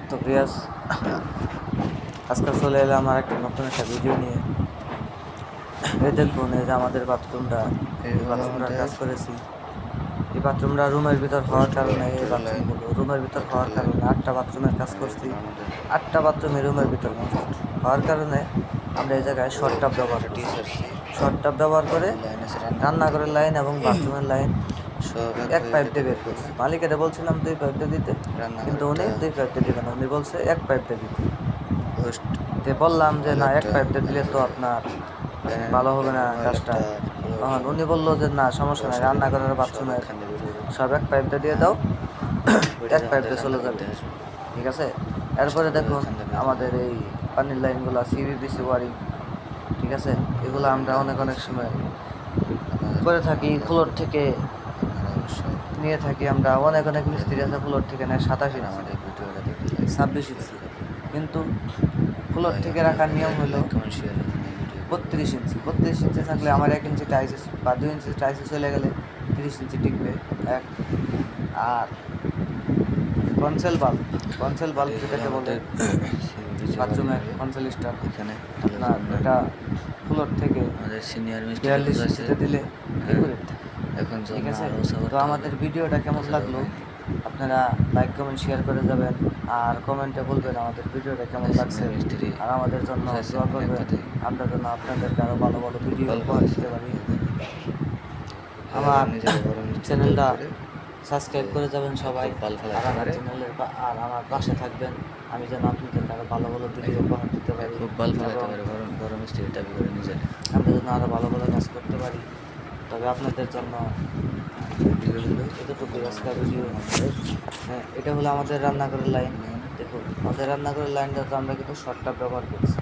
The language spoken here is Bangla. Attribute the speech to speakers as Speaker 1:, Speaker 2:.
Speaker 1: তো প্রিয়াস, আজকে চলে এলাম আমার একটা নতুন একটা ভিডিও নিয়ে। এই দেখুন, এই যে আমাদের বাথরুমটা, এই বাথরুমটার কাজ করেছি। এই বাথরুমটা রুমের ভিতর হওয়ার কারণে, এই বাথরুমগুলো রুমের ভিতর হওয়ার কারণে 8টা বাথরুমের কাজ করছি। 8টা বাথরুমে রুমের ভিতর হওয়ার কারণে আমরা এই জায়গায় শর্ট টাব ব্যবহার করছি। শর্ট টাব ব্যবহার করে রান্নাঘরের লাইন এবং বাথরুমের লাইন এক পাইপ দিয়ে বের করছি। মালিকেরা বলছিলাম 2 পাইপ দিয়ে দিতে, কিন্তু উনি 2 পাইপ দিয়ে দিবেন, উনি বলছে 1 পাইপ দিয়ে দিতে। তে বললাম যে না, 1 পাইপ দিয়ে দিলে তো আপনার ভালো হবে না কাজটা। তখন উনি বললো যে না, সমস্যা নাই, রান্নাঘরের বাথরুমের সব 1 পাইপ দিয়ে দাও, 1 পাইপ দিয়ে চলে যাবে, ঠিক আছে। এরপরে দেখুন আমাদের এই পানির লাইনগুলো সিবিবিসি ওয়ারিং, ঠিক আছে। এগুলো আমরা অনেক সময় করে থাকি, ফ্লোর থেকে নিয়ে থাকি। আমরা অনেক মিস্ত্রি আছে ফ্লোর থেকে নেয় 27 ইঞ্চি, 26 ইঞ্চি, কিন্তু ফ্লোর থেকে রাখার নিয়ম হলো 32 ইঞ্চি। 32 ইঞ্চি থাকলে আমার 1 ইঞ্চি টাইসে বা 2 ইঞ্চি টাইসে চলে গেলে 30 ইঞ্চি টিকবে এক। আর কনসেল বাল্ব যেটাকে বলে বাথরুমের কনসেল স্টার, এখানে আপনার এটা ফ্লোর থেকে আমাদের সিনিয়র মিস্ত্রি 42 ইঞ্চিতে দিলে একুরেট থাকে এখন, ঠিক আছে। তো আমাদের ভিডিওটা কেমন লাগলো আপনারা লাইক কমেন্ট শেয়ার করে যাবেন, আর কমেন্টে বলবেন আমাদের ভিডিওটা কেমন লাগছে, আর আমাদের জন্য দোয়া করবেন, আমরা যেন আপনাদেরকে আরও ভালো ভিডিও উপহার দিতে পারি। আমার চ্যানেলটা সাবস্ক্রাইব করে যাবেন সবাই, আর আমার চ্যানেলের আর আমার পাশে থাকবেন, আমি যেন আপনাদেরকে আরও ভালো ভিডিও উপহার দিতে পারি, খুব ভালো বড় মিস্ত্রি দাবি করে নিজের, আমরা যেন আরও ভালো কাজ করতে পারি। তবে আপনাদের জন্য এতটুকু আজকের ভিডিও। হ্যাঁ, এটা হলো আমাদের রান্নাঘরের লাইন। দেখুন, আমাদের রান্নাঘরের লাইনটা তো আমরা কিন্তু শর্ট টাব ব্যবহার করছি।